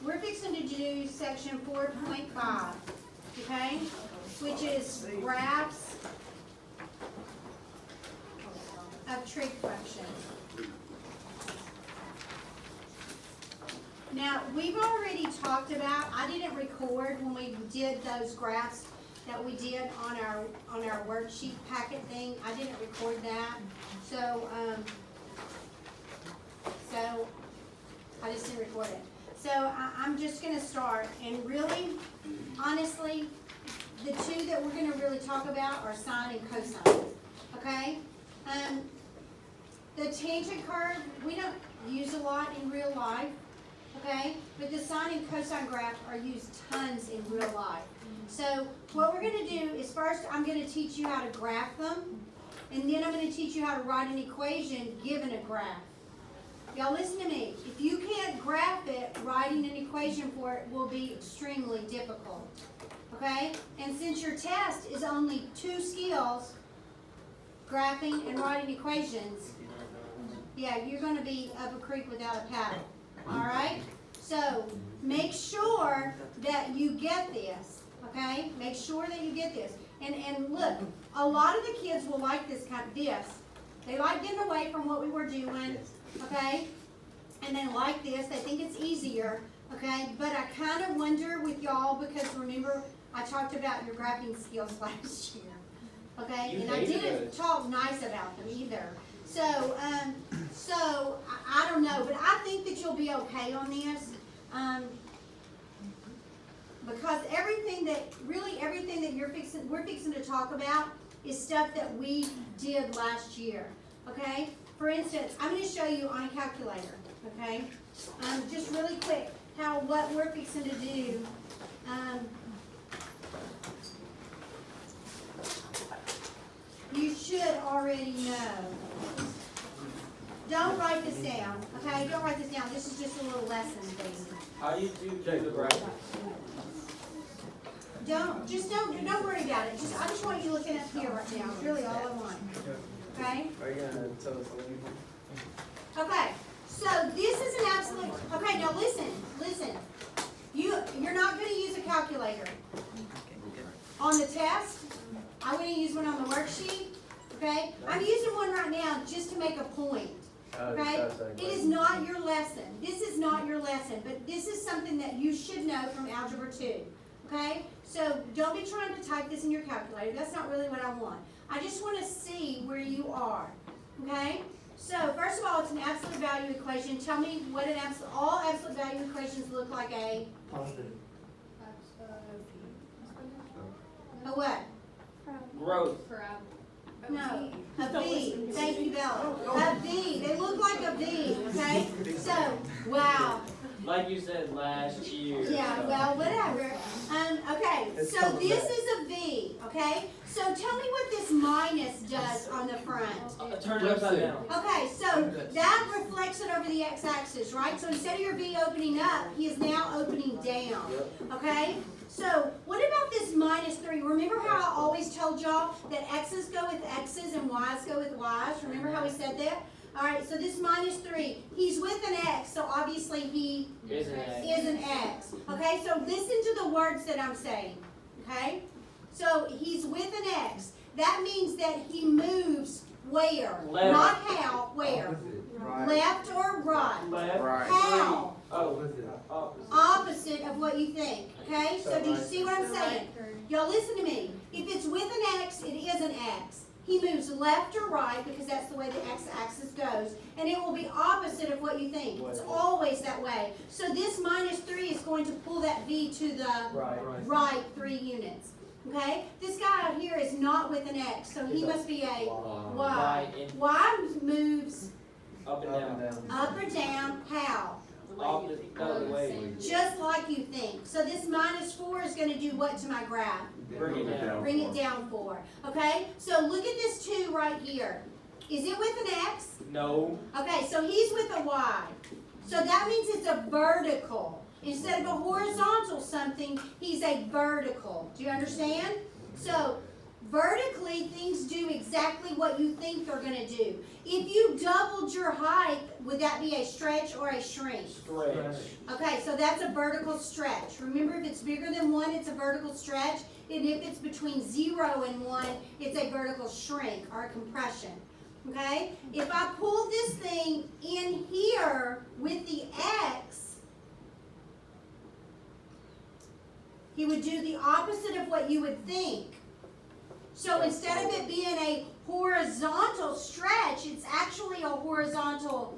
we're fixing to do section 4.5, okay? Which is graphs of trig functions. Now, we've already talked about, I didn't record when we did those graphs that we did on our worksheet packet thing. I didn't record that. So I just didn't record it. So I'm just going to start, and really, honestly, the two that we're going to really talk about are sine and cosine, okay? The tangent curve, we don't use a lot in real life, okay? But the sine and cosine graph are used tons in real life. So what we're going to do is first I'm going to teach you how to graph them, and then I'm going to teach you how to write an equation given a graph. Y'all listen to me. If you can't graph it, writing an equation for it will be extremely difficult. Okay? And since your test is only 2 skills, graphing and writing equations, yeah, you're going to be up a creek without a paddle. Alright? So, make sure that you get this. Okay? Make sure that you get this. And look, a lot of the kids will like this this. They like getting away from what we were doing. Okay? And they like this. They think it's easier. Okay? But I kind of wonder with y'all, because remember, I talked about your graphing skills last year. Okay? And I didn't talk nice about them either. So, I don't know, but I think that you'll be okay on this. Because everything that we're fixing to talk about is stuff that we did last year. Okay? For instance, I'm going to show you on a calculator, okay? Just really quick, what we're fixing to do. You should already know. Don't write this down, okay? Don't write this down. This is just a little lesson thing. How do you do the graph? Don't worry about it. I just want you looking up here right now. It's really all I want. Okay? Are you gonna tell us Okay, so this is an absolute, okay, now listen. You're not going to use a calculator. On the test, I'm going to use one on the worksheet, okay? I'm using one right now just to make a point, okay? It is not your lesson. This is not your lesson, but this is something that you should know from Algebra 2, okay? So don't be trying to type this in your calculator. That's not really what I want. I just want to see where you are, okay? So, first of all, it's an absolute value equation. Tell me what all absolute value equations look like a what? growth? No, a V. Thank you, Bella. A V. They look like a V, okay? So, wow. Like you said last year. Yeah, well, whatever. Okay, so this is a V, okay? So tell me what this minus does on the front. Turn it upside down. Okay, so that reflects it over the x-axis, right? So instead of your V opening up, he is now opening down, okay? So what about this -3? Remember how I always told y'all that x's go with x's and y's go with y's? Remember how we said that? All right, so this -3, he's with an x, so obviously he is an x. Okay, so listen to the words that I'm saying, okay? So he's with an x. That means that he moves where? Left. Not how, where? Right. Left or right? Left. Right. How? Oh, Opposite of what you think, okay? So do you see what I'm saying? Y'all listen to me. If it's with an x, it is an x. He moves left or right because that's the way the x-axis goes. And it will be opposite of what you think. It's always that way. So this -3 is going to pull that V to the right 3 units. Okay? This guy out here is not with an x, so he must be a y. Y moves up and down. up or down. How? Opposite way. Just like you think. So this -4 is going to do what to my graph? Bring it down. Bring it down 4. Okay? So look at this 2 right here. Is it with an x? No. Okay, so he's with a y. So that means it's a vertical. Instead of a horizontal something, he's a vertical. Do you understand? So Vertically, things do exactly what you think they're going to do. If you doubled your height, would that be a stretch or a shrink? Stretch. Okay, so that's a vertical stretch. Remember, if it's bigger than 1, it's a vertical stretch. And if it's between 0 and 1, it's a vertical shrink or a compression. Okay? If I pull this thing in here with the X, he would do the opposite of what you would think. So instead of it being a horizontal stretch, it's actually a horizontal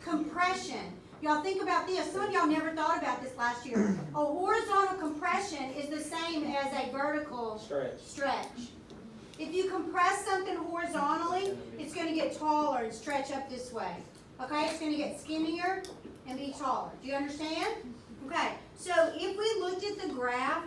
compression. Y'all think about this. Some of y'all never thought about this last year. A horizontal compression is the same as a vertical stretch. If you compress something horizontally, it's going to get taller and stretch up this way. Okay? It's going to get skinnier and be taller. Do you understand? Okay. So if we looked at the graph,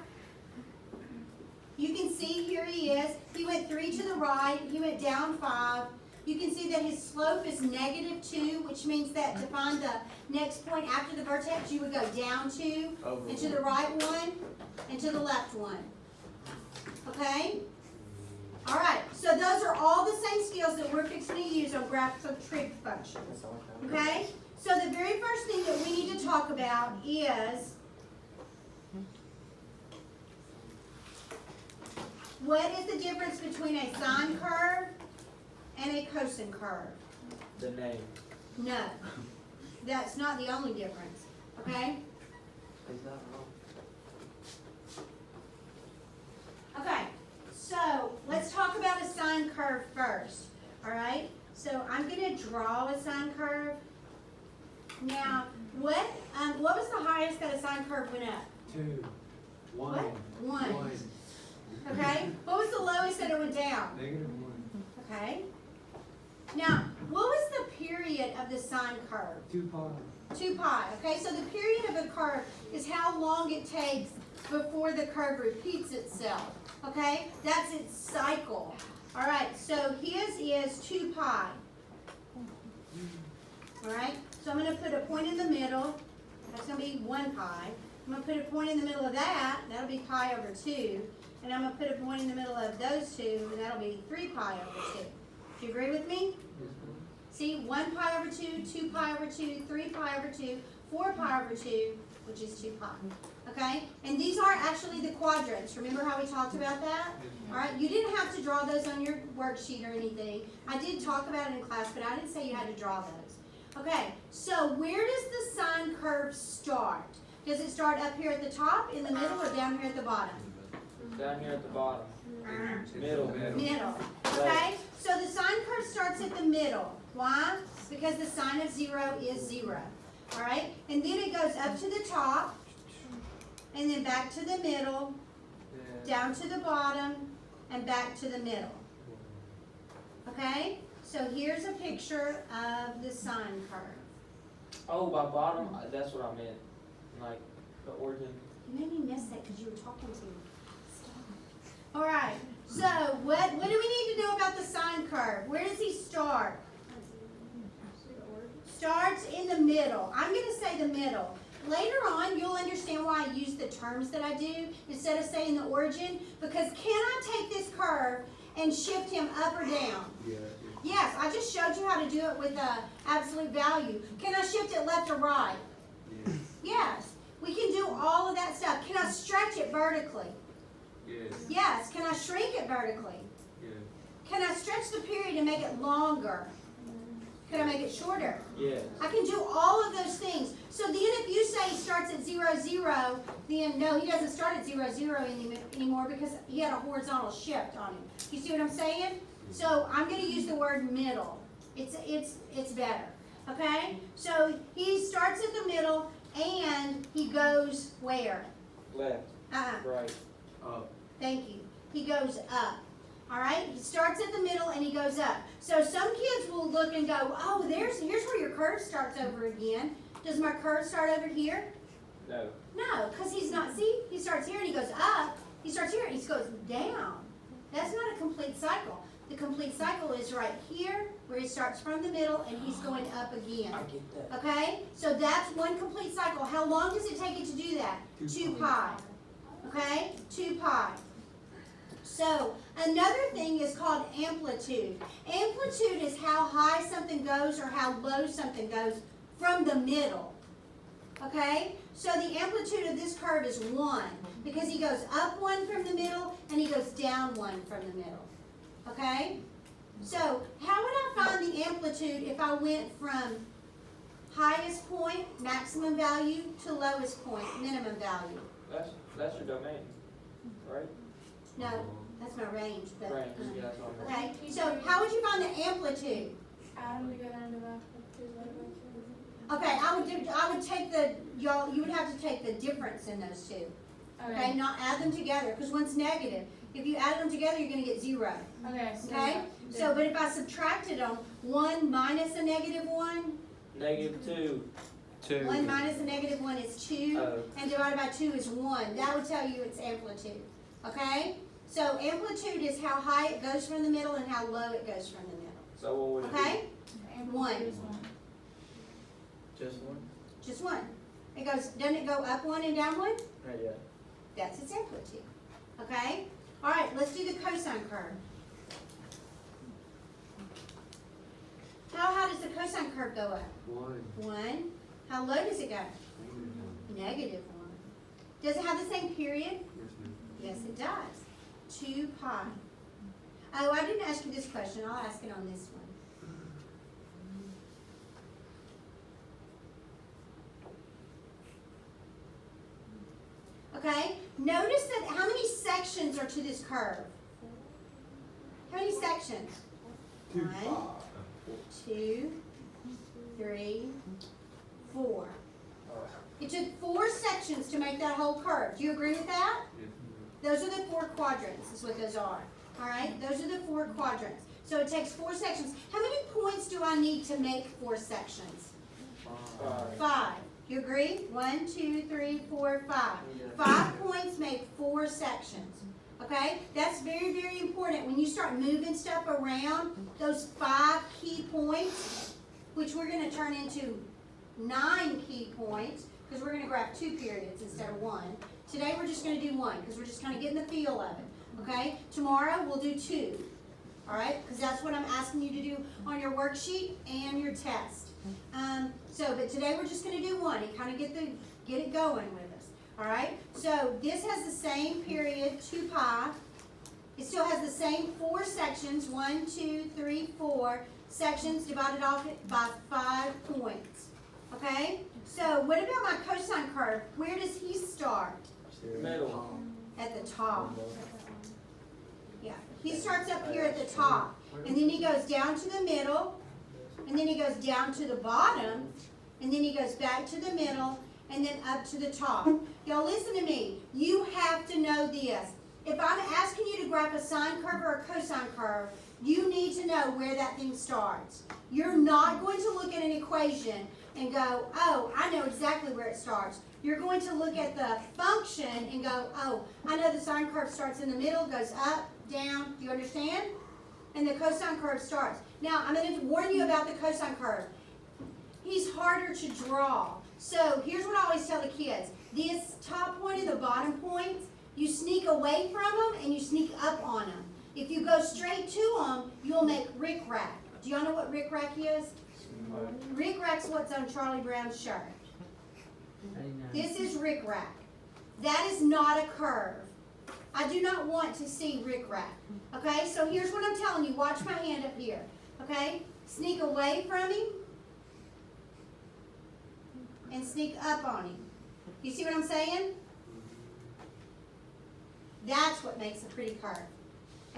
you can see here he is. He went 3 to the right. He went down 5. You can see that his slope is -2, which means that to find the next point after the vertex, you would go down 2, and to the right 1, and to the left 1. Okay? All right. So those are all the same skills that we're fixing to use on graphs of trig functions. Okay? So the very first thing that we need to talk about is what is the difference between a sine curve and a cosine curve? The name. No. That's not the only difference. Okay? He's not wrong. Okay. So let's talk about a sine curve first. All right? So I'm going to draw a sine curve. Now, what was the highest that a sine curve went up? 2, 1. What? 1. Okay? What was the lowest that it went down? -1. Okay. Now, what was the period of the sine curve? 2 pi. 2 pi. Okay, so the period of a curve is how long it takes before the curve repeats itself. Okay, that's its cycle. All right, so his is 2 pi. All right, so I'm going to put a point in the middle. That's going to be 1 pi. I'm going to put a point in the middle of that. That'll be pi over 2. And I'm going to put a point in the middle of those two, and that'll be 3 pi over 2. Do you agree with me? See, 1 pi over 2, 2 pi over 2, 3 pi over 2, 4 pi over 2, which is 2 pi. Okay? And these are actually the quadrants. Remember how we talked about that? All right? You didn't have to draw those on your worksheet or anything. I did talk about it in class, but I didn't say you had to draw those. Okay, so where does the sine curve start? Does it start up here at the top, in the middle, or down here at the bottom? Down here at the bottom. Middle. Middle. Okay? So the sine curve starts at the middle. Why? Because the sine of 0 is 0. All right? And then it goes up to the top, and then back to the middle, down to the bottom, and back to the middle. Okay? So here's a picture of the sine curve. Oh, by bottom, that's what I meant. Like the origin. You made me miss that because you were talking to me. Stop. All right. So what do we need to know about the sine curve? Where does he start? Starts in the middle. I'm going to say the middle. Later on, you'll understand why I use the terms that I do instead of saying the origin. Because can I take this curve and shift him up or down? Yeah. Yes, I just showed you how to do it with absolute value. Can I shift it left or right? Yes. Yes. We can do all of that stuff. Can I stretch it vertically? Yes. Yes. Can I shrink it vertically? Yes. Can I stretch the period and make it longer? Can I make it shorter? Yes. I can do all of those things. So then if you say he starts at 0, 0, then no, he doesn't start at 0, 0 anymore because he had a horizontal shift on him. You see what I'm saying? So I'm going to use the word middle. It's better. Okay? So he starts at the middle and he goes where? Left. Right. Up. Thank you. He goes up. All right? He starts at the middle and he goes up. So some kids will look and go, oh, here's where your curve starts over again. Does my curve start over here? No. No, because he's not, see? He starts here and he goes up. He starts here and he goes down. That's not a complete cycle. The complete cycle is right here where he starts from the middle and he's going up again. I get that. Okay? So that's one complete cycle. How long does it take it to do that? 2 pi. Okay? 2 pi. So another thing is called amplitude. Amplitude is how high something goes or how low something goes from the middle. Okay? So the amplitude of this curve is 1 because he goes up 1 from the middle and he goes down 1 from the middle. Okay? So how would I find the amplitude if I went from highest point, maximum value, to lowest point, minimum value? That's your domain, right? No, that's my range. But, Range, yeah, that's what I meant. okay, so how would you find the amplitude? Add together and divide by 2 divided by 2. Okay, I would take the, you would have to take the difference in those two. Okay, not add them together, because one's negative. If you add them together, you're gonna get 0. Okay. Okay? So, but if I subtracted them, 1 minus a negative 1, -2. 1 minus a negative 1 is 2, Oh. and divided by 2 is 1. That would tell you it's amplitude. Okay? So amplitude is how high it goes from the middle and how low it goes from the middle. So what would it be? Okay? One. Just one? Just 1. It goes, doesn't it go up 1 and down 1? Not yet. That's its amplitude. Okay? All right, let's do the cosine curve. How high does the cosine curve go up? 1. 1. How low does it go? Negative 1. Does it have the same period? Yes, it does. 2 pi. Oh, I didn't ask you this question. I'll ask it on this one. Okay, notice that how many sections are to this curve? How many sections? 1, 2, 3, 4. It took 4 sections to make that whole curve. Do you agree with that? Those are the 4 quadrants, is what those are. All right, those are the 4 quadrants. So it takes 4 sections. How many points do I need to make 4 sections? 5. You agree? 1, 2, 3, 4, 5. 5 points make 4 sections. Okay? That's very, very important. When you start moving stuff around, those 5 key points, which we're going to turn into 9 key points, because we're going to graph 2 periods instead of 1. Today we're just going to do 1, because we're just kind of getting the feel of it. Okay? Tomorrow we'll do 2. All right? Because that's what I'm asking you to do on your worksheet and your test. But today we're just going to do 1 and kind of get it going with us. All right? So this has the same period, 2 pi. It still has the same 4 sections, 1, 2, 3, 4 sections divided off by 5 points. Okay? So what about my cosine curve? Where does he start? Middle. At the top. Yeah. He starts up here at the top. And then he goes down to the middle. And then he goes down to the bottom. And then he goes back to the middle. And then up to the top. Y'all listen to me. You have to know this. If I'm asking you to graph a sine curve or a cosine curve, you need to know where that thing starts. You're not going to look at an equation and go, oh, I know exactly where it starts. You're going to look at the function and go, oh, I know the sine curve starts in the middle, goes up, down. Do you understand? And the cosine curve starts. Now, I'm going to warn you about the cosine curve. He's harder to draw. So here's what I always tell the kids. This top point and the bottom point, you sneak away from them and you sneak up on them. If you go straight to them, you'll make rick-rack. Do y'all know what rick-rack is? Rick-rack's what's on Charlie Brown's shirt. This is rick-rack. That is not a curve. I do not want to see rick-rack. Okay, so here's what I'm telling you. Watch my hand up here. Okay, sneak away from him and sneak up on him. You see what I'm saying? That's what makes a pretty curve.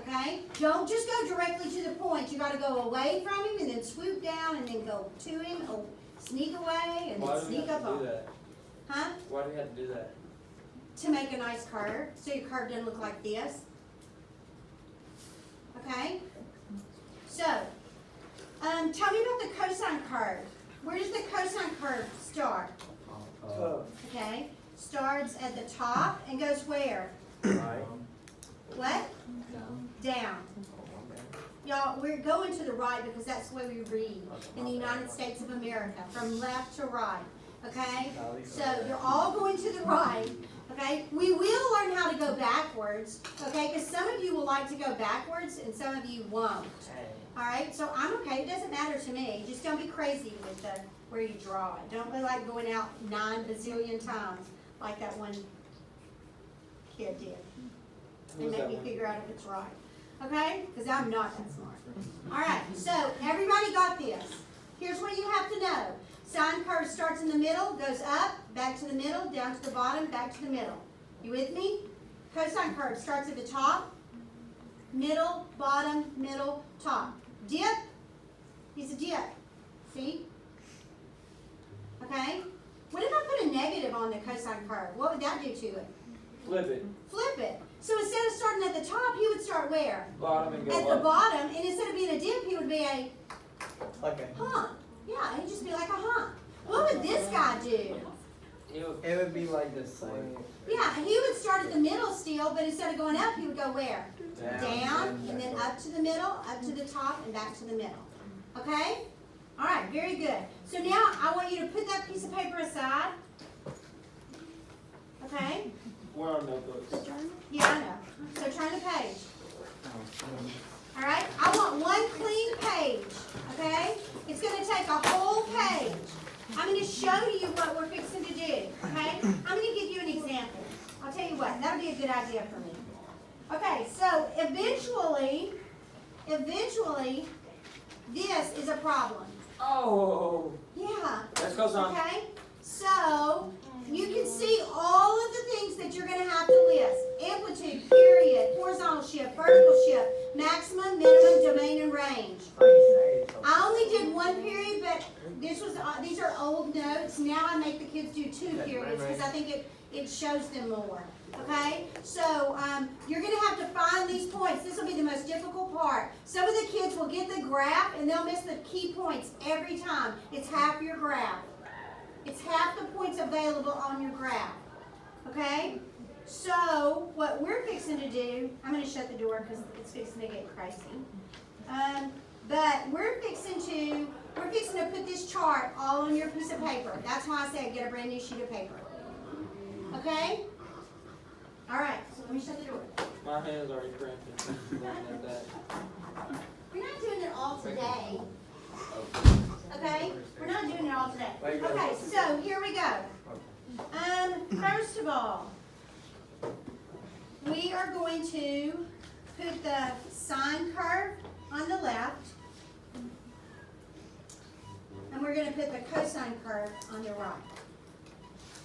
Okay? Don't just go directly to the point. You got to go away from him and then swoop down and then go to him, or sneak away and Why then do we sneak have up to do on him. that? Huh? Why do we have to do that? To make a nice curve, so your curve doesn't look like this. Okay? So, tell me about the cosine curve. Where does the cosine curve start? Okay? Starts at the top and goes where? Right. What? Down. Y'all, we're going to the right because that's the way we read in the United States of America, from left to right. okay? No, these So are- you're all going to the right, okay? We will learn how to go backwards, okay? Because some of you will like to go backwards and some of you won't. Hey. All right, so I'm okay. It doesn't matter to me. Just don't be crazy with the where you draw it. Don't be like going out 9 bazillion times like that one kid did. Who And was make that me one? figure out if it's right. Okay? Because I'm not that smart. All right, so everybody got this. Here's what you have to know. Sine curve starts in the middle, goes up, back to the middle, down to the bottom, back to the middle. You with me? Cosine curve starts at the top, middle, bottom, middle, top. Dip, he's a dip. See? Okay? What if I put a negative on the cosine curve? What would that do to it? Flip it. Flip it. So instead of starting at the top, he would start where? Bottom and go At the up. bottom, and instead of being a dip, he would be a Okay. hump. Yeah, he'd just be like a hump. What would this guy do? It would be like this, like Yeah, he would start at the middle still, but instead of going up, he would go where? Down, and then up to the middle, up to the top, and back to the middle. Okay? All right, very good. So now I want you to put that piece of paper aside. Okay? Where are notebooks? Yeah, I know. So turn the page. All right? I want one clean page. Okay? It's going to take a whole page. I'm going to show you what we're fixing to do. Okay? I'm going to give you an example. I'll tell you what. That would be a good idea for me. Okay, so eventually, this is a problem. Oh, Yeah. let's go, son. Okay? So, you can see all of the things that you're going to have to list. Amplitude, period, horizontal shift, vertical shift, maximum, minimum, domain, and range. I only did one period, but these are old notes. Now I make the kids do 2 periods because I think it shows them more. Okay? So, you're going to have to find these points. This will be the most difficult part. Some of the kids will get the graph and they'll miss the key points every time. It's half your graph. It's half the points available on your graph. Okay? So, what we're fixing to do, I'm going to shut the door because it's fixing to get crazy. But we're fixing to put this chart all on your piece of paper. That's why I said get a brand new sheet of paper. Okay? All right, so let me shut the door. My hands are cramping. Looking at that. We're not doing it all today. Okay? We're not doing it all today. Okay, so here we go. First of all, we are going to put the sine curve on the left, and we're going to put the cosine curve on the right.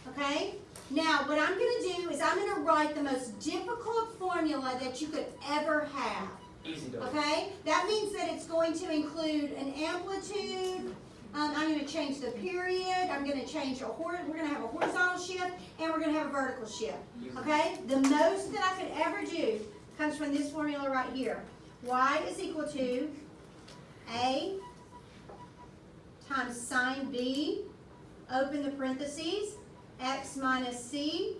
Okay? Now, what I'm going to do is I'm going to write the most difficult formula that you could ever have. Easy though. Okay? That means that it's going to include an amplitude. I'm going to change the period. I'm going to change we're going to have a horizontal shift, and we're going to have a vertical shift. Okay? The most that I could ever do comes from this formula right here. Y is equal to A times sine B, open the parentheses, X minus C,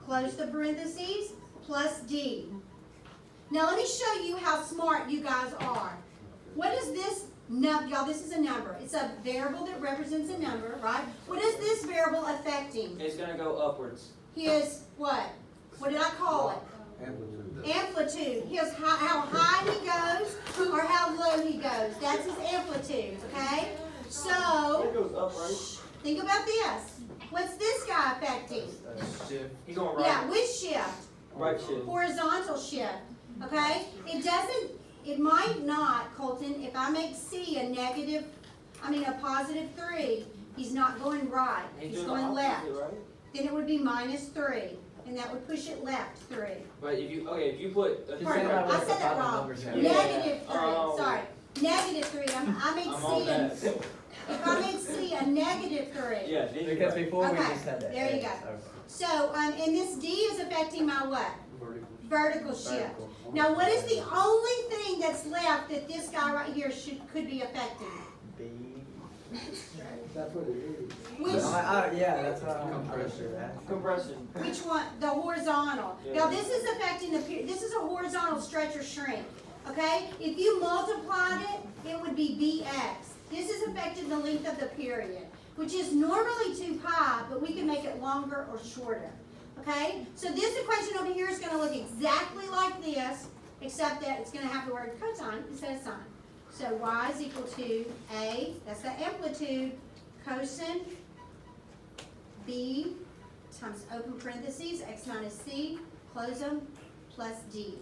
close the parentheses, plus D. Now let me show you how smart you guys are. What is this? Y'all, this is a number. It's a variable that represents a number, right? What is this variable affecting? It's gonna go upwards. His what? What did I call it? Amplitude. His how high he goes or how low he goes. That's his amplitude, okay? So, It goes up, right? think about this. What's this guy affecting? Shift. He's going right. Yeah, which shift? Right shift. Horizontal shift, okay? It might not, Colton, if I make C a positive 3, he's not going right, he's doing going the left. opposite, right? Then it would be minus 3, and that would push it left 3. But if you put Pardon, I said that wrong. Yeah. Negative 3, Oh. sorry. Negative 3, I made I'm on C, that. if I made C a negative 3. Yeah, then you're because right. before we Okay, just had that. there you go. Okay. So, and this D is affecting my what? Vertical shift. Vertical. Now, what is the only thing that's left that this guy right here could be affecting? B. That's what it is. Which, Yeah, that's what I'm Compression. Compression. which one? The horizontal. Yeah. Now, this is affecting this is a horizontal stretch or shrink. Okay? If you multiplied it, it would be BX. This is affecting the length of the period. which is normally 2 pi, but we can make it longer or shorter. Okay? So this equation over here is going to look exactly like this, except that it's going to have the word cosine instead of sine. So y is equal to A, that's the amplitude, cosine B times open parentheses, x minus c, close them, plus d.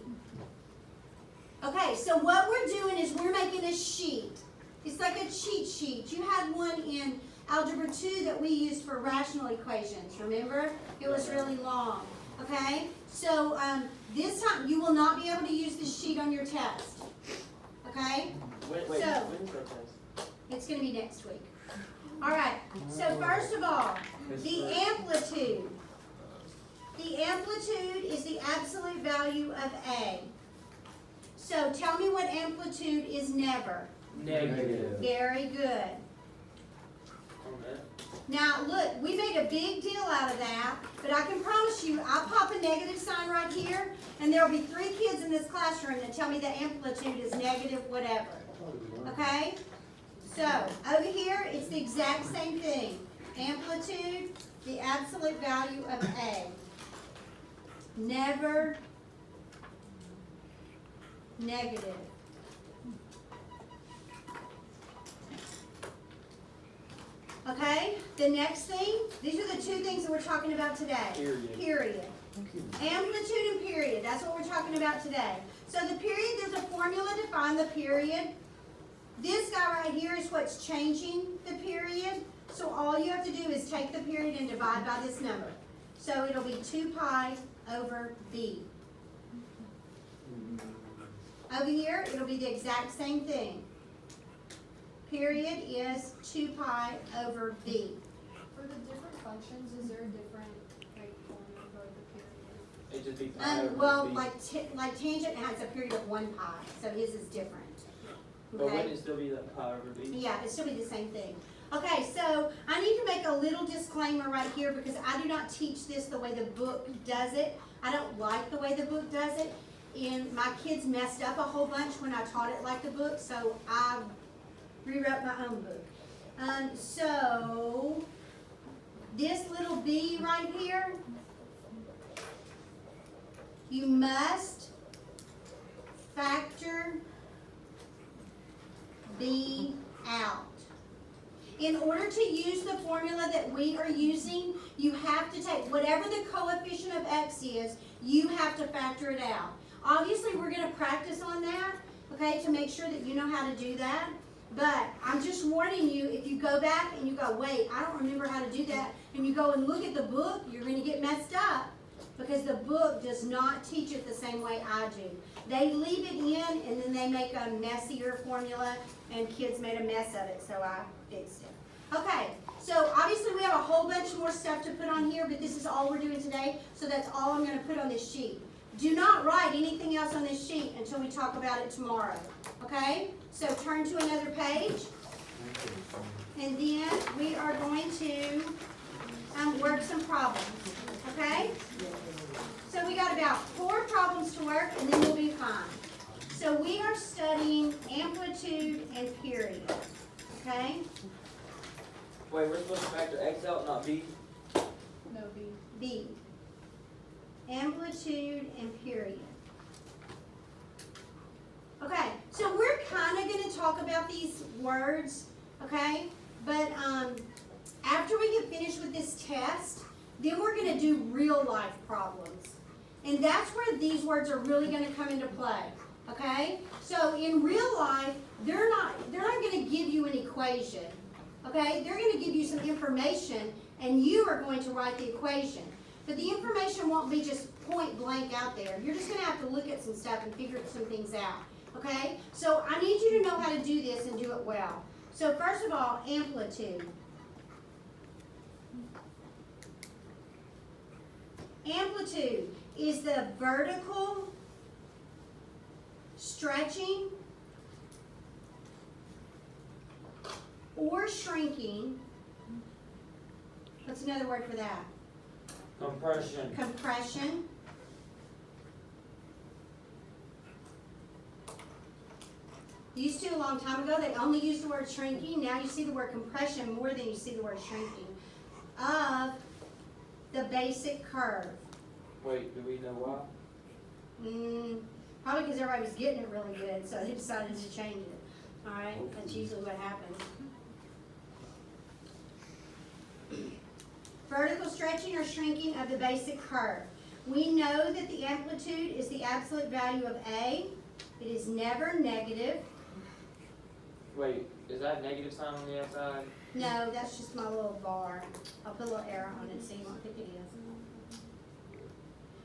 Okay, so what we're doing is we're making a sheet. It's like a cheat sheet. You had one in Algebra 2 that we used for rational equations, remember? It was really long, okay? So this time, you will not be able to use this sheet on your test, okay? Wait, So- when's our test? It's going to be next week. All right, so first of all, the amplitude. The amplitude is the absolute value of A. So tell me what amplitude is never. Negative. Very good. On that. Now, look, we made a big deal out of that, but I can promise you, I'll pop a negative sign right here, and there will be 3 kids in this classroom that tell me the amplitude is negative whatever. Okay? So, over here, it's the exact same thing. Amplitude, the absolute value of A. Never negative. Okay, the next thing, these are the 2 things that we're talking about today. Period. Amplitude and period, that's what we're talking about today. So the period, there's a formula to find the period. This guy right here is what's changing the period. So all you have to do is take the period and divide by this number. So it'll be 2 pi over b. Over here, it'll be the exact same thing. Period is 2 pi over b. For the different functions, is there a different like formula for the period? It just be pi over Well, b. like tangent has a period of 1 pi, so his is different. But wouldn't it still be that pi over b? Yeah, it still be the same thing. Okay, so I need to make a little disclaimer right here because I do not teach this the way the book does it. I don't like the way the book does it. And my kids messed up a whole bunch when I taught it like the book, so I rewrote my own book. So this little b right here, you must factor b out. In order to use the formula that we are using, you have to take whatever the coefficient of x is, you have to factor it out. Obviously, we're going to practice on that, okay, to make sure that you know how to do that. But I'm just warning you, if you go back and you go, wait, I don't remember how to do that, and you go and look at the book, you're going to get messed up because the book does not teach it the same way I do. They leave it in, and then they make a messier formula, and kids made a mess of it, so I fixed it. Okay, so obviously we have a whole bunch more stuff to put on here, but this is all we're doing today, so that's all I'm going to put on this sheet. Do not write anything else on this sheet until we talk about it tomorrow, okay? So turn to another page, and then we are going to work some problems, okay? So we got about 4 problems to work, and then we'll be fine. So we are studying amplitude and period, okay? Wait, we're supposed to factor x out, not b? No, B. B. Amplitude and period. Okay, so we're kind of going to talk about these words, okay? But after we get finished with this test, then we're going to do real life problems. And that's where these words are really going to come into play, okay? So in real life, they're not going to give you an equation, okay? They're going to give you some information, and you are going to write the equation. But the information won't be just point blank out there. You're just going to have to look at some stuff and figure some things out, okay? So I need you to know how to do this and do it well. So first of all, amplitude. Amplitude is the vertical stretching or shrinking. What's another word for that? Compression. Compression. Used to a long time ago, they only used the word shrinking. Now you see the word compression more than you see the word shrinking of the basic curve. Wait, do we know why? Probably because everybody was getting it really good, so they decided to change it. All right, that's usually what happens. Vertical stretching or shrinking of the basic curve. We know that the amplitude is the absolute value of A. It is never negative. Wait, is that negative sign on the outside? No, that's just my little bar. I'll put a little arrow on it so you won't think it is.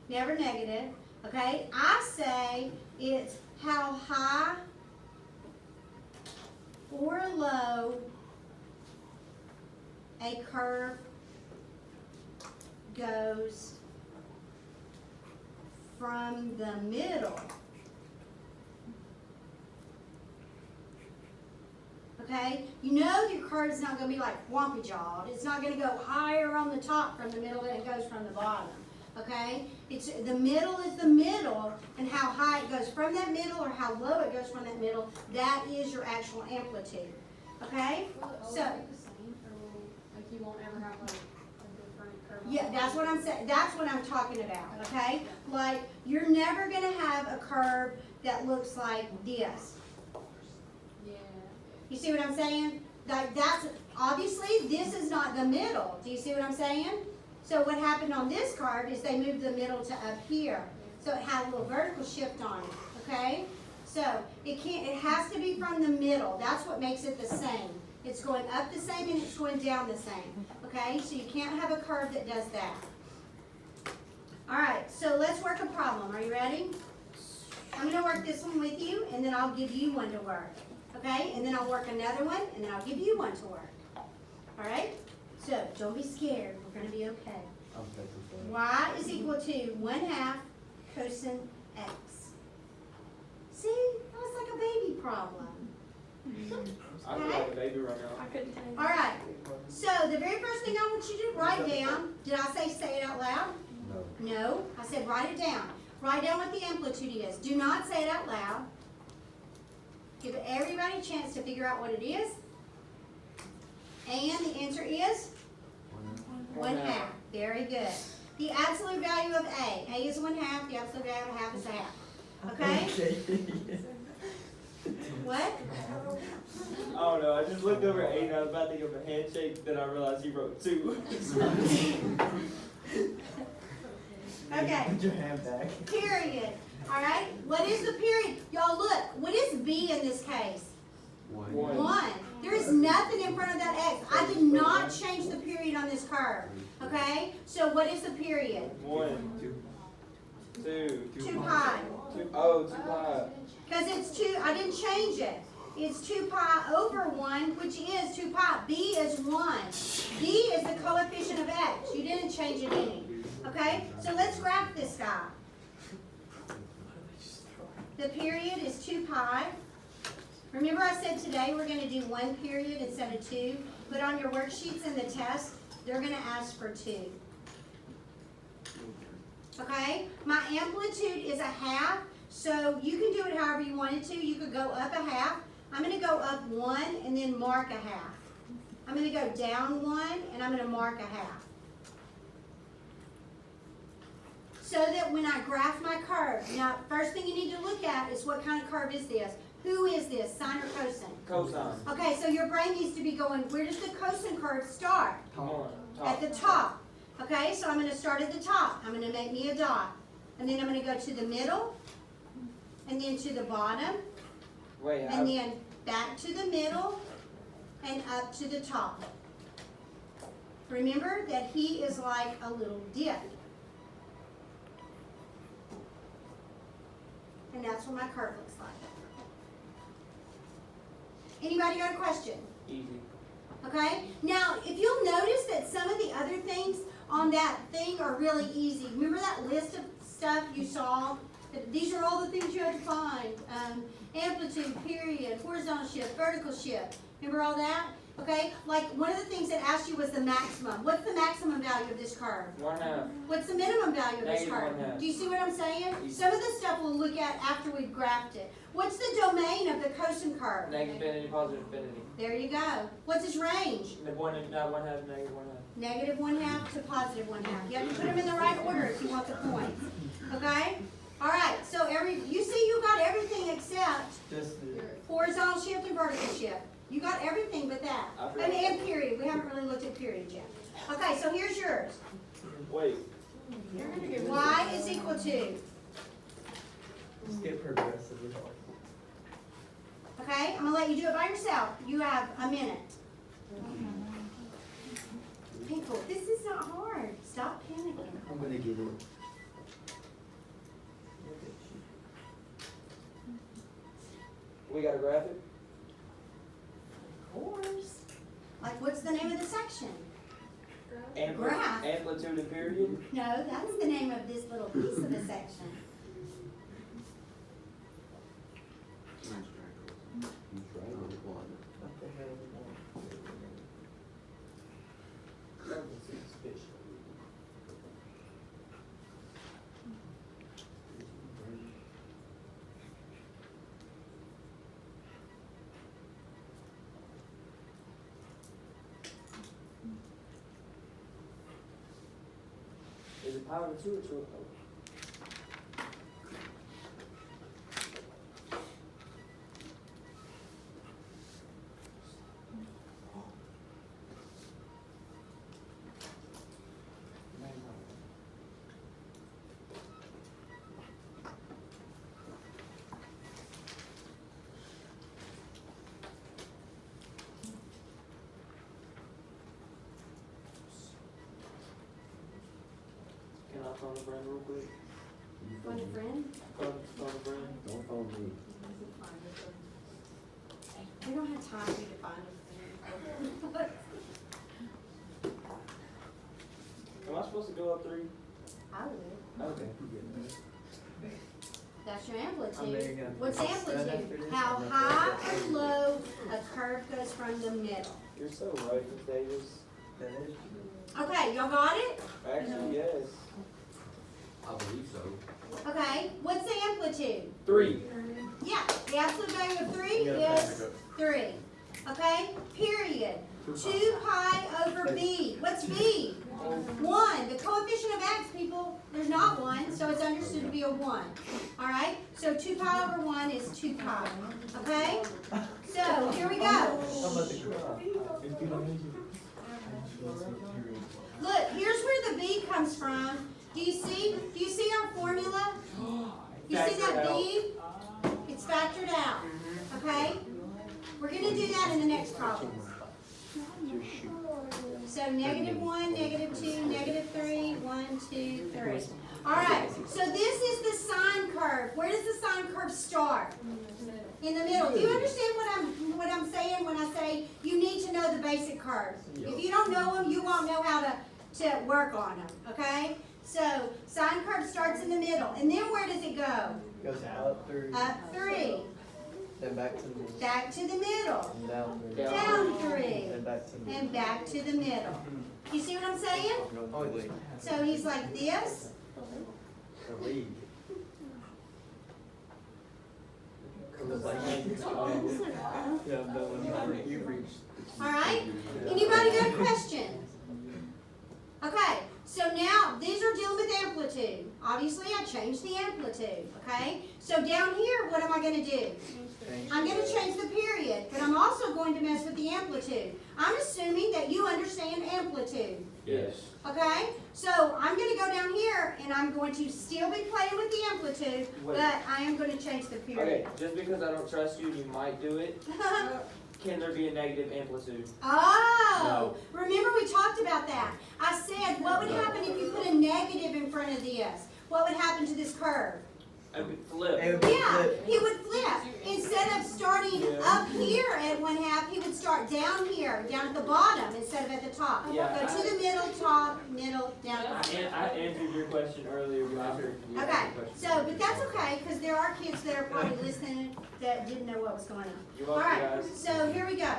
Never negative. Okay, I say it's how high or low a curve goes from the middle. Okay, you know your curve is not going to be like whompy jawed. It's not going to go higher on the top from the middle than it goes from the bottom. Okay, it's the middle is the middle, and how high it goes from that middle or how low it goes from that middle, that is your actual amplitude. Okay, Will it always so be the same, or will, like, you won't ever have like a different curve? yeah, that's what I'm saying. That's what I'm talking about. Okay, like you're never going to have a curve that looks like this. Yeah. You see what I'm saying? Like that's obviously this is not the middle. Do you see what I'm saying? So what happened on this curve is they moved the middle to up here. So it had a little vertical shift on it. Okay? So it has to be from the middle. That's what makes it the same. It's going up the same and it's going down the same. Okay? So you can't have a curve that does that. Alright, so let's work a problem. Are you ready? I'm going to work this one with you and then I'll give you one to work. Okay? And then I'll work another one and then I'll give you one to work. Alright? So, don't be scared. We're going to be okay. Y is equal to 1/2 cosine x. See? That was like a baby problem. I feel like a baby right now. I couldn't tell you. All right. So, the very first thing I want you to write down, did I say it out loud? No. No. I said write it down. Write down what the amplitude is. Do not say it out loud. Give everybody a chance to figure out what it is. And the answer is? 1/2. Very good. The absolute value of A. A is 1/2. The absolute value of half is 1/2. Okay? What? I don't know, I just looked over at 8 and I was about to give him a handshake, then I realized he wrote 2. Okay. Put your hand back. Period. All right? What is the period? Y'all look. What is B in this case? 1. There is nothing in front of that X. I did not change the period on this curve. Okay? So what is the period? 1, 2, 2 pi. 2. Oh, 2 pi. Because it's 2, I didn't change it. It's 2 pi over 1, which is 2 pi. B is 1. B is the coefficient of X. You didn't change it any. Okay? So let's graph this guy. The period is 2 pi. Remember I said today we're going to do 1 period instead of 2? But on your worksheets in the test, they're going to ask for 2. Okay? My amplitude is 1/2, so you can do it however you wanted to. You could go up 1/2. I'm going to go up 1 and then mark 1/2. I'm going to go down 1 and I'm going to mark 1/2. So that when I graph my curve, now first thing you need to look at is what kind of curve is this? Who is this, sine or cosine? Cosine. Okay, so your brain needs to be going, where does the cosine curve start? Come on. At the top. Okay, so I'm going to start at the top. I'm going to make me a dot. And then I'm going to go to the middle, and then to the bottom, Wait, and then back to the middle, and up to the top. Remember that he is like a little dip. And that's what my curve looks like. Anybody got a question? Easy. Okay? Now, if you'll notice that some of the other things on that thing are really easy. Remember that list of stuff you saw? These are all the things you had to find. Amplitude, period, horizontal shift, vertical shift. Remember all that? Okay? Like one of the things that asked you was the maximum. What's the maximum value of this curve? 1/2. What's the minimum value of this Negative curve? 1/2. Do you see what I'm saying? Some of the stuff we'll look at after we've graphed it. What's the domain of the cosine curve? Negative infinity, positive infinity. There you go. What's its range? One half, negative 1/2. Negative 1/2 to positive 1/2. You have to put them in the right order if you want the points. Okay? All right. So you see you got everything except Just the. horizontal shift and vertical shift. You got everything but that. And period. We haven't really looked at period yet. Okay, so here's yours. Wait. Y is equal to, Just get progressively hard. okay, I'm going to let you do it by yourself. You have a minute. People, this is not hard. Stop panicking. I'm gonna get it. We got a graphic? Of course. Like, what's the name of the section? Graph. Amplitude and period? No, that's the name of this little piece of a section. What the hell is that? Is it power to 2 or 2 power? Can I phone a friend real quick? Want a friend? Phone a friend. Don't phone me. We don't have time for you to find a friend. Am I supposed to go up 3? I would. Okay. That's your I'm there amplitude. again. What's Right after amplitude? this, How I'm high gonna put or low a curve goes from the middle. You're so right, Miss Davis. that is. Okay, y'all got it? Actually, yes. I believe so. Okay, what's the amplitude? 3. Yeah, the absolute value of 3 You gotta is 3. Okay, period. 2 pi over b. What's b? 1. The coefficient of x, people, there's not 1, so it's understood to be a 1. All right, so 2 pi over 1 is 2 pi. Okay, so here we go. How about the graph? Look, here's where the b comes from. Do you see our formula? You see that b? It's factored out. Okay? We're going to do that in the next problem. So -1, -2, -3, 1, 2, 3. All right, so this is the sine curve. Where does the sine curve start? In the middle. Do you understand what I'm saying when I say you need to know the basic curves? If you don't know them, you won't know how to work on them, okay? So sine curve starts in the middle. And then where does it go? Goes up 3. Up 3. Then back to the middle. Back to the middle. And down 3. Down 3. Then back to the middle. And back to the middle. You see what I'm saying? Oh, wait. So he's like this. The lead. Yeah, I'm done when you reached. All right? Anybody got a question? Okay, so now these are dealing with amplitude. Obviously, I changed the amplitude, okay? So down here, what am I going to do? I'm going to change the period, but I'm also going to mess with the amplitude. I'm assuming that you understand amplitude, Yes. okay? So I'm going to go down here, and I'm going to still be playing with the amplitude, Wait. but I am going to change the Okay, period. just because I don't trust you and you might do it, can there be a negative amplitude? Oh, remember we talked about that. I said, what would happen if you put a negative in front of this? What would happen to this curve? It would flip. It would be Yeah, flip. he would flip. Instead of starting up here at 1/2, he would start down here, down at the bottom instead of at the top. Yeah, Go to the middle, top, middle, down. I answered your question earlier, but I heard you Okay, asked the question. so, but that's okay, because there are kids that are probably listening that didn't know what was going on. You're All welcome, right, guys. so here we go.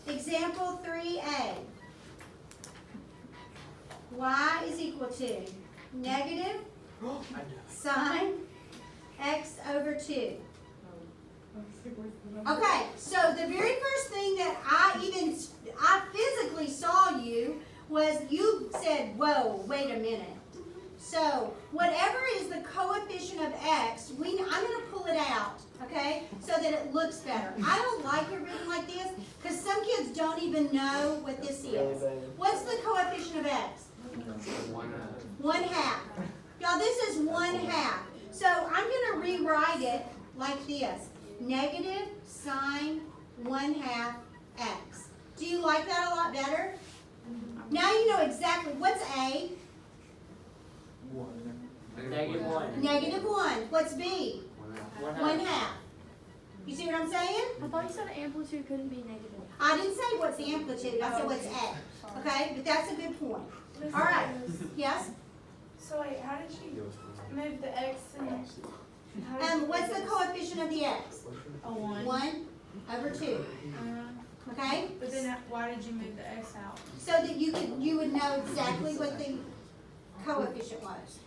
Example 3a. Y is equal to negative sine x over 2. Okay, so the very first thing that I physically saw you was you said, whoa, wait a minute. So whatever is the coefficient of x, I'm going to pull it out, okay, so that it looks better. I don't like it written like this because some kids don't even know what this is. What's the coefficient of x? 1/2. Y'all, this is 1/2. So I'm going to rewrite it like this. Negative sine 1/2 x. Do you like that a lot better? Now you know exactly what's A. -1. Negative 1. What's B? 1/2. You see what I'm saying? I thought you said amplitude couldn't be negative. I didn't say what's the amplitude. I said what's A. Okay, but that's a good point. All right. Yes. So wait, how did you move the x and What's the coefficient of the x? a 1? 1/2. Okay. But then why did you move the x out? So that you would know exactly what the coefficient was.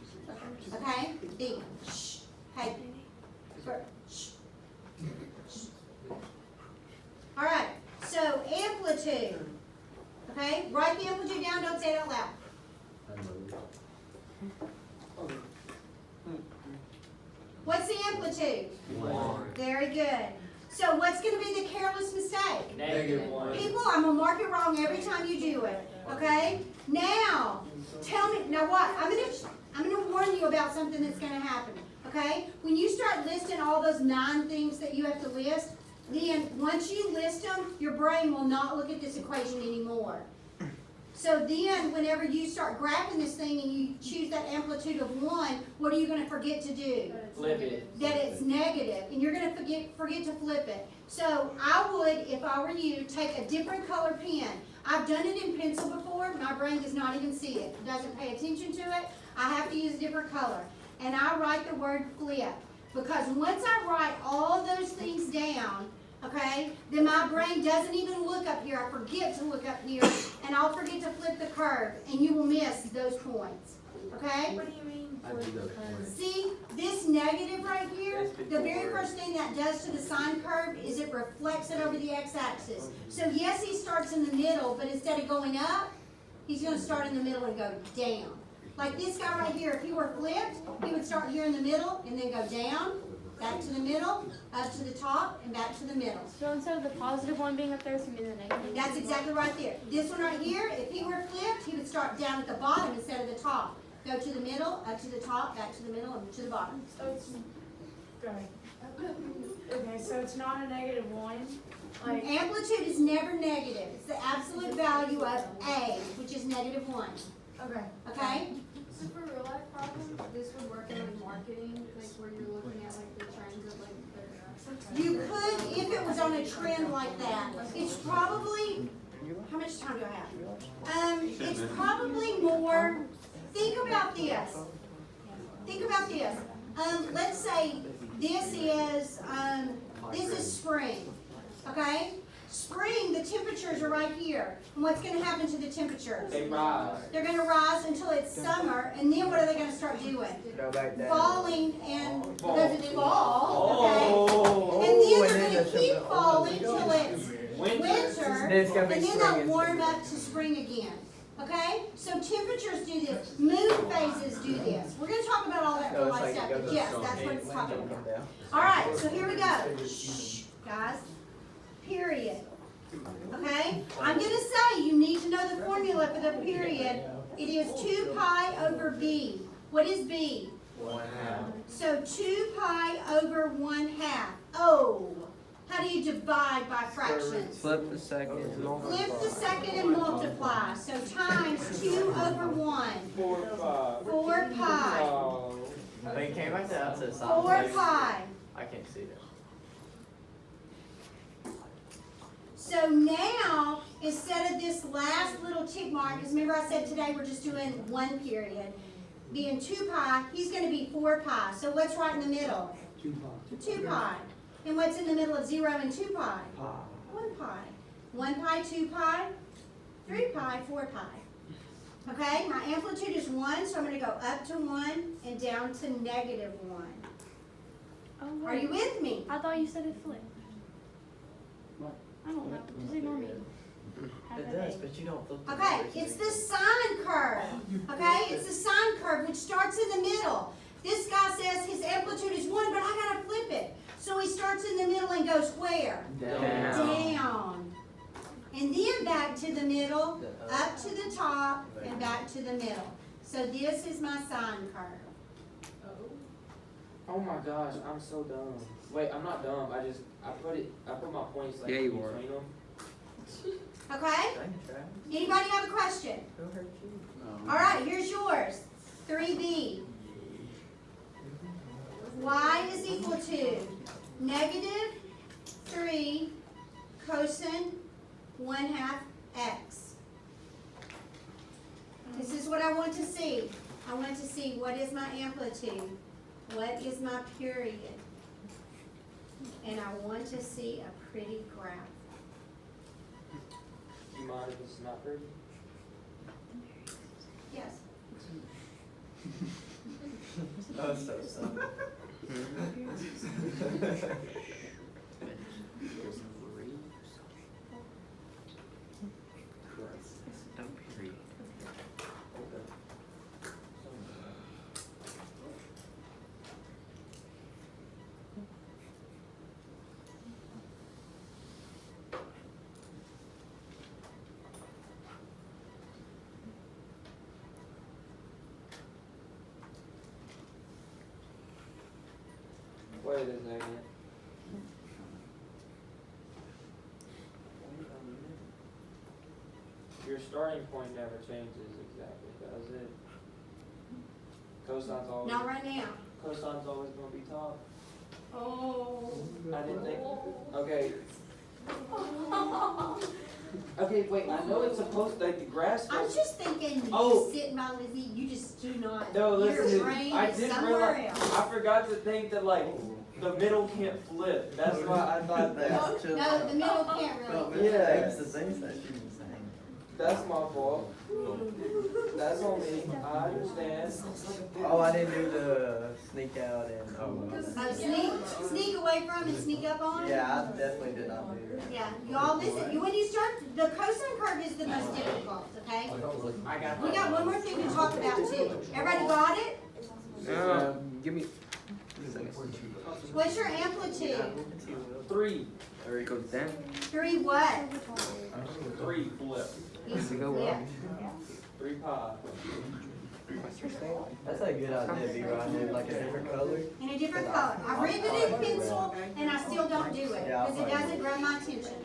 Okay? B. Shh. Hey. Shh. All right. So amplitude. Okay? Write the amplitude down. Don't say it out loud. What's the amplitude? 1. Very good. So what's going to be the careless mistake? -1. People, I'm going to mark it wrong every time you do it. Okay? Now, tell me, now what? I'm going to warn you about something that's going to happen. Okay? When you start listing all those 9 things that you have to list, then once you list them, your brain will not look at this equation anymore. So then, whenever you start graphing this thing and you choose that amplitude of 1, what are you going to forget to do? Flip it. That it's negative, and you're going to forget to flip it. So I would, if I were you, take a different color pen. I've done it in pencil before. My brain does not even see it. It doesn't pay attention to it. I have to use a different color. And I write the word flip. Because once I write all those things down, okay, then my brain doesn't even look up here. I forget to look up here, and I'll forget to flip the curve, and you will miss those points. Okay? What do you mean? I do those points. See, this negative right here, the very first thing that does to the sine curve is it reflects it over the x-axis. So yes, he starts in the middle, but instead of going up, he's going to start in the middle and go down. Like this guy right here, if he were flipped, he would start here in the middle and then go down, back to the middle, up to the top, and back to the middle. So instead of the positive one being up there, it's going to be the negative. That's exactly right there. This one right here, if he were flipped, he would start down at the bottom instead of the top. Go to the middle, up to the top, back to the middle, and to the bottom. So it's right. Okay, so it's not a -1. Like Amplitude is never negative. It's the absolute value of A, which is -1. okay. Okay? So for real life problems, this would work in like marketing, like where you're looking at like the trends of like the. You could, if it was on a trend like that. It's probably, how much time do I have? It's probably more, think about this. Think about this. Let's say this is spring, okay? Spring, the temperatures are right here. And what's going to happen to the temperatures? They rise. They're going to rise until it's summer, and then what are they going to start doing? Go back down. Falling, and because it's fall, okay? Oh. And then and they're then going to keep falling till it's Winter. winter, Then it's gonna be and then spring they'll and warm up to spring again. Okay? So temperatures do this. Moon phases do this. We're going to talk about all that No, real it's life like stuff, it but goes yes, up. that's what it's talking Come about. down. All right, so here we go. Shh, guys. Period. Okay? I'm going to say you need to know the formula for the period. It is 2 pi over b. What is b? 1/2. So 2 pi over 1/2. Oh, how do you divide by fractions? Flip the second. Flip the second and multiply. So times 2 over 1. 4 pi. 4 pi. Oh. But it came like that outside. 4 pi. I can't see that. So now, instead of this last little tick mark, because remember I said today we're just doing one period, being 2 pi, he's going to be 4 pi. So what's right in the middle? 2 pi. 2 pi. And what's in the middle of 0 and 2 pi? Pi. 1 pi. 1 pi, 2 pi, 3 pi, 4 pi. Okay, my amplitude is 1, so I'm going to go up to 1 and down to -1. Oh, Are you with me? I thought you said it flipped. What? I don't know. Just ignore me. Have It a does, day. but you don't flip the Okay, numbers. it's the sine curve. Okay, it's the sine curve which starts in the middle. This guy says his amplitude is 1, but I gotta flip it. So he starts in the middle and goes where? Down. And then back to the middle, up to the top, and back to the middle. So this is my sine curve. Oh my gosh, I'm so dumb. Wait, I'm not dumb. I put my points like Yeah, in you are. between them. Okay? Anybody have a question? Who hurt you? All right, here's yours. 3b. Y is equal to negative 3 cosine 1/2 x. This is what I want to see. I want to see what is my amplitude, what is my period, and I want to see a pretty graph. Do you mind if it's not pretty? Yes. Oh, so simple. Wait a second. Your starting point never changes exactly, does it? Cosine's always Not right now. cosine's always gonna be top. Oh. I didn't think. Okay. Okay, wait. I know it's supposed to, like the grass. I'm just thinking you Oh. just sitting by Lizzie, you just do not. No, Your listen. brain I is didn't somewhere realize. else. I forgot to think that like the middle can't flip. That's why I thought that. No, the middle can't really. Yeah. That's the things that she was saying. That's my fault. That's on me. I understand. Oh, I didn't do the sneak out and, Sneak away from and sneak up on. yeah, I definitely did not do that. Yeah, y'all listen, when you start, the cosine curve is the most difficult, okay? I got We got one more thing to talk about too. Everybody got it? Give me. What's your amplitude? 3. Or it goes down. 3 what? 3 flip. He's To go flipped. up. 3 pi. That's a good idea, B-Rod, dude, like a different color. In a different color. I've written it in pencil and I still don't do it Yeah, I'll because it find doesn't grab my attention.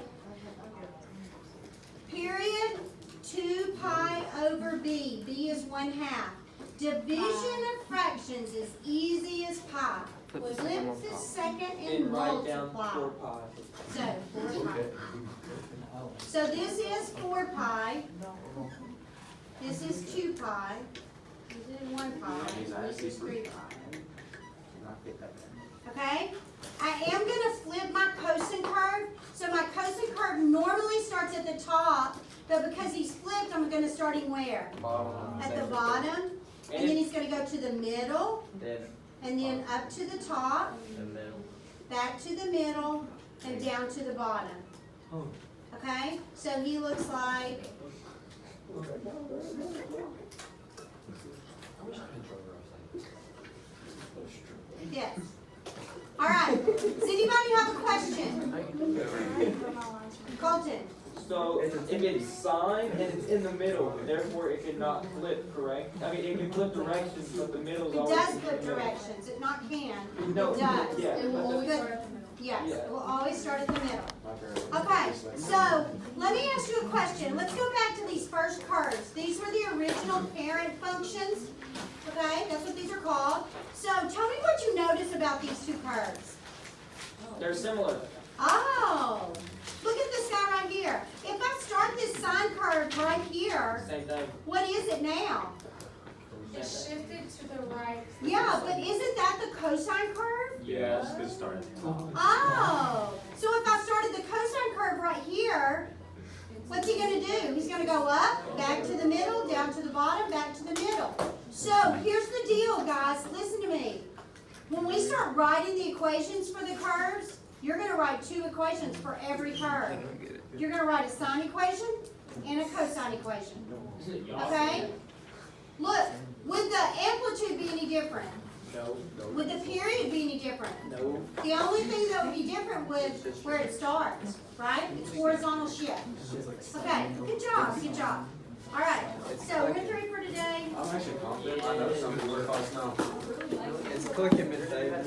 Period 2 pi over b. B is 1/2. Division of fractions is easy as pie. Flip the second and And write down multiply. 4 pi. So 4 pi. So this is 4 pi. This is 2 pi. This is 1 pi. This is 3 pi. Okay? I am going to flip my cosine curve. So my cosine curve normally starts at the top, but because he's flipped, I'm going to start him where? At the bottom. And then he's going to go to the middle, Then, and then up to the top, the middle. back to the middle, and down to the bottom. Okay? So he looks like, yes. All right. Does anybody have a question? Colton? So if it's sine and it's in the middle, therefore it cannot flip, correct? I mean, it can flip directions, but the middle's It always does in the flip middle. directions. It not can. No, It does. yeah. It will but always the- start at the middle. Yes, Yeah. it will always start at the middle. Okay, so let me ask you a question. Let's go back to these first curves. These were the original parent functions. Okay, that's what these are called. So tell me what you notice about these two curves. They're similar. Oh, look at this guy right here. If I start this sine curve right here, Same thing. what is it now? It shifted to the right. Yeah, but isn't that the cosine curve? Yeah, it's good start at the top. Oh, so if I started the cosine curve right here, what's he going to do? He's going to go up, back to the middle, down to the bottom, back to the middle. So here's the deal, guys. Listen to me. when we start writing the equations for the curves, you're gonna write 2 equations for every curve. You're gonna write a sine equation and a cosine equation. Okay? Look, would the amplitude be any different? No, Would the period be any different? no. The only thing that would be different would where it starts, right? It's horizontal shift. Okay, good job, good job. All right, so we're through for today. I'm actually confident I know something we're close now. It's clicking, Miss Davis.